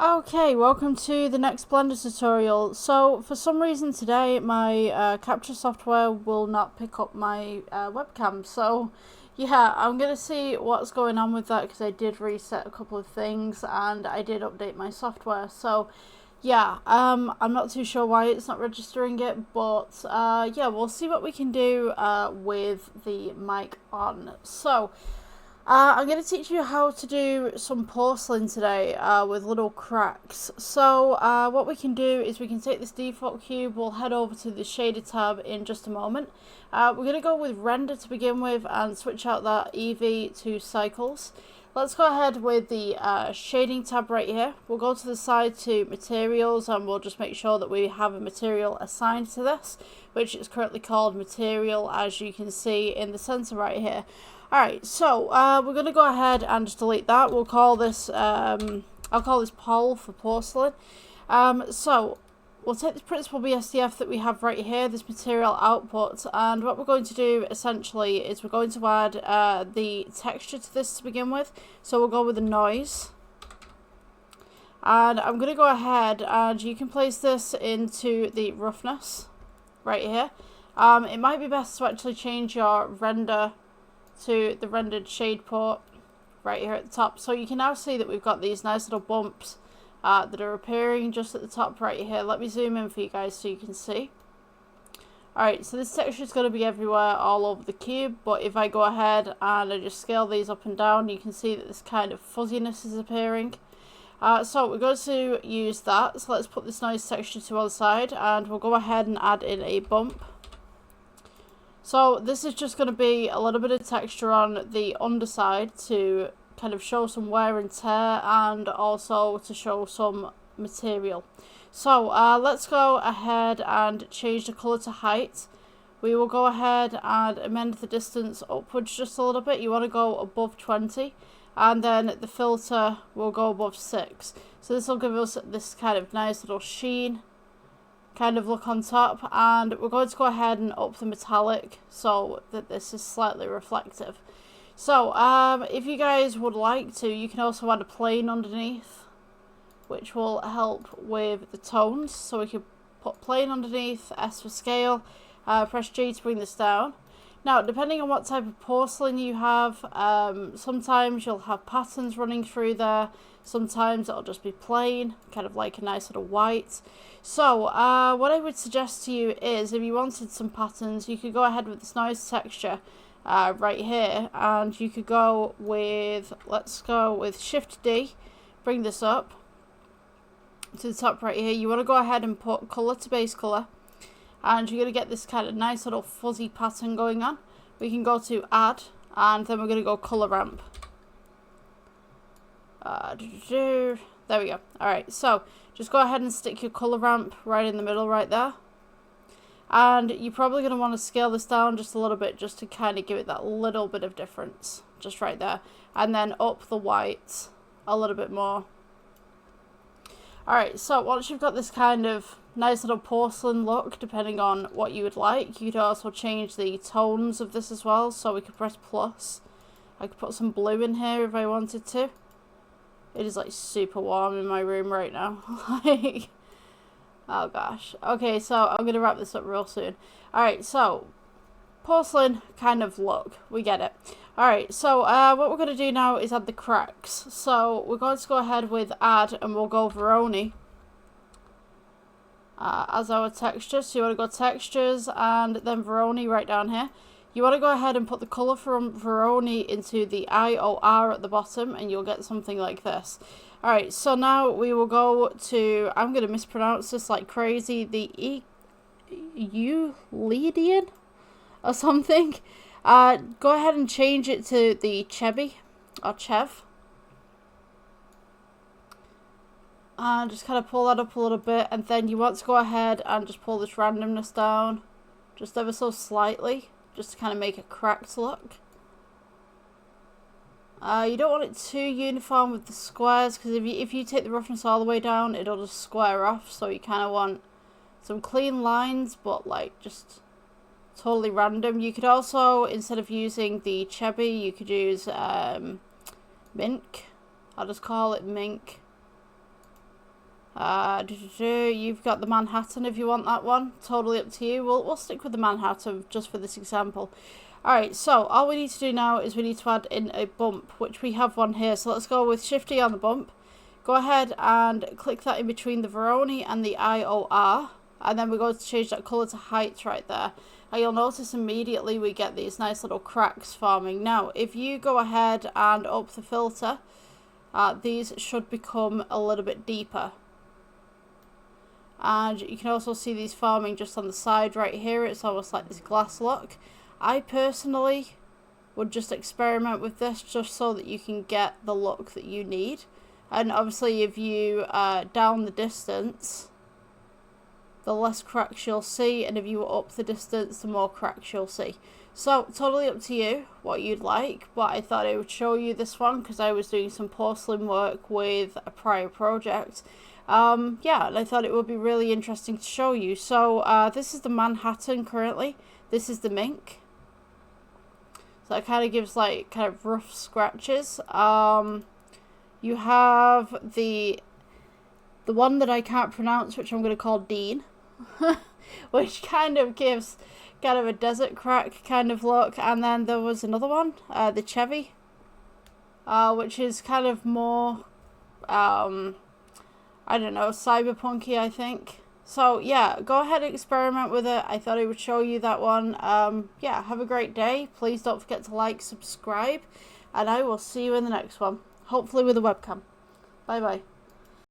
Okay, welcome to the next Blender tutorial. So, for some reason today, my capture software will not pick up my webcam. So, yeah, I'm going to see what's going on with that because I did reset a couple of things and I did update my software. So, yeah, I'm not too sure why it's not registering it, but yeah, we'll see what we can do with the mic on. So, I'm going to teach you how to do some porcelain today with little cracks. So what we can do is we can take this default cube, we'll head over to the shader tab in just a moment. We're going to go with render to begin with and switch out that EV to cycles. Let's go ahead with the shading tab right here. We'll go to the side to materials and we'll just make sure that we have a material assigned to this, which is currently called material, as you can see in the center right here. Alright, so we're going to go ahead and just delete that. We'll call this, I'll call this Pole for porcelain. So we'll take this principal BSDF that we have right here, this material output, and what we're going to do essentially is we're going to add the texture to this to begin with. So we'll go with the noise. And I'm going to go ahead and you can place this into the roughness right here. It might be best to actually change your render to the rendered shade port right here at the top. So you can now see that we've got these nice little bumps that are appearing just at the top right here. Let me zoom in for you guys so you can see. Alright, so this texture is going to be everywhere all over the cube, but if I go ahead and I just scale these up and down, you can see that this kind of fuzziness is appearing. So we're going to use that. So let's put this noise texture to one side and we'll go ahead and add in a bump. So this is just going to be a little bit of texture on the underside to kind of show some wear and tear and also to show some material. So let's go ahead and change the colour to height. We will go ahead and amend the distance upwards just a little bit. You want to go above 20 and then the filter will go above 6. So this will give us this kind of nice little sheen kind of look on top, and we're going to go ahead and up the metallic so that this is slightly reflective. So if you guys would like to, you can also add a plane underneath, which will help with the tones. So we can put plane underneath, S for scale, press G to bring this down. Now, depending on what type of porcelain you have, sometimes you'll have patterns running through there. Sometimes it'll just be plain, kind of like a nice little white. So, what I would suggest to you is, if you wanted some patterns, you could go ahead with this noise texture right here. And you could go with, let's go with Shift D, bring this up to the top right here. You want to go ahead and put color to base color. And you're going to get this kind of nice little fuzzy pattern going on. We can go to add, and then we're going to go color ramp. There we go. Alright, so just go ahead and stick your color ramp right in the middle right there. And you're probably going to want to scale this down just a little bit just to kind of give it that little bit of difference. Just right there. And then up the white a little bit more. Alright, so once you've got this kind of nice little porcelain look, depending on what you would like, you could also change the tones of this as well. So we could press plus. I could put some blue in here if I wanted to. It is like super warm in my room right now. Like, oh gosh. Okay, so I'm going to wrap this up real soon. Alright, so porcelain kind of look. We get it. Alright, so what we're going to do now is add the cracks. So we're going to go ahead with add and we'll go Veroni as our texture. So you want to go textures and then Veroni right down here. You want to go ahead and put the colour from Veroni into the IOR at the bottom and you'll get something like this. Alright, so now we will go to, I'm going to mispronounce this like crazy, the Euclidean or something. Go ahead and change it to the Chevy or Chev. And just kind of pull that up a little bit, and then you want to go ahead and just pull this randomness down just ever so slightly, just to kind of make a cracked look. You don't want it too uniform with the squares, because if you take the roughness all the way down, it'll just square off. So you kind of want some clean lines, but like just totally random. You could also, instead of using the Chevy, you could use Mink. I'll just call it Mink. You've got the Manhattan if you want that one. Totally up to you. We'll stick with the Manhattan just for this example. Alright, so all we need to do now is we need to add in a bump, which we have one here. So let's go with Shift E on the bump. Go ahead and click that in between the Veroni and the IOR. And then we're going to change that colour to height right there. And you'll notice immediately we get these nice little cracks forming. Now, if you go ahead and up the filter, these should become a little bit deeper. And you can also see these forming just on the side right here. It's almost like this glass look. I personally would just experiment with this just so that you can get the look that you need. And obviously if you down the distance, the less cracks you'll see, and if you up the distance, the more cracks you'll see. So totally up to you what you'd like, but I thought I would show you this one because I was doing some porcelain work with a prior project. Yeah, and I thought it would be really interesting to show you. So this is the Manhattan currently. This is the mink. So it kind of gives like kind of rough scratches. You have the one that I can't pronounce, which I'm going to call Dean, which kind of gives kind of a desert crack kind of look. And then there was another one, the Chevy, which is kind of more, I don't know, cyberpunky, I think. So yeah, go ahead and experiment with it. I thought I would show you that one. Yeah, have a great day. Please don't forget to like, subscribe, and I will see you in the next one. Hopefully with a webcam. Bye bye.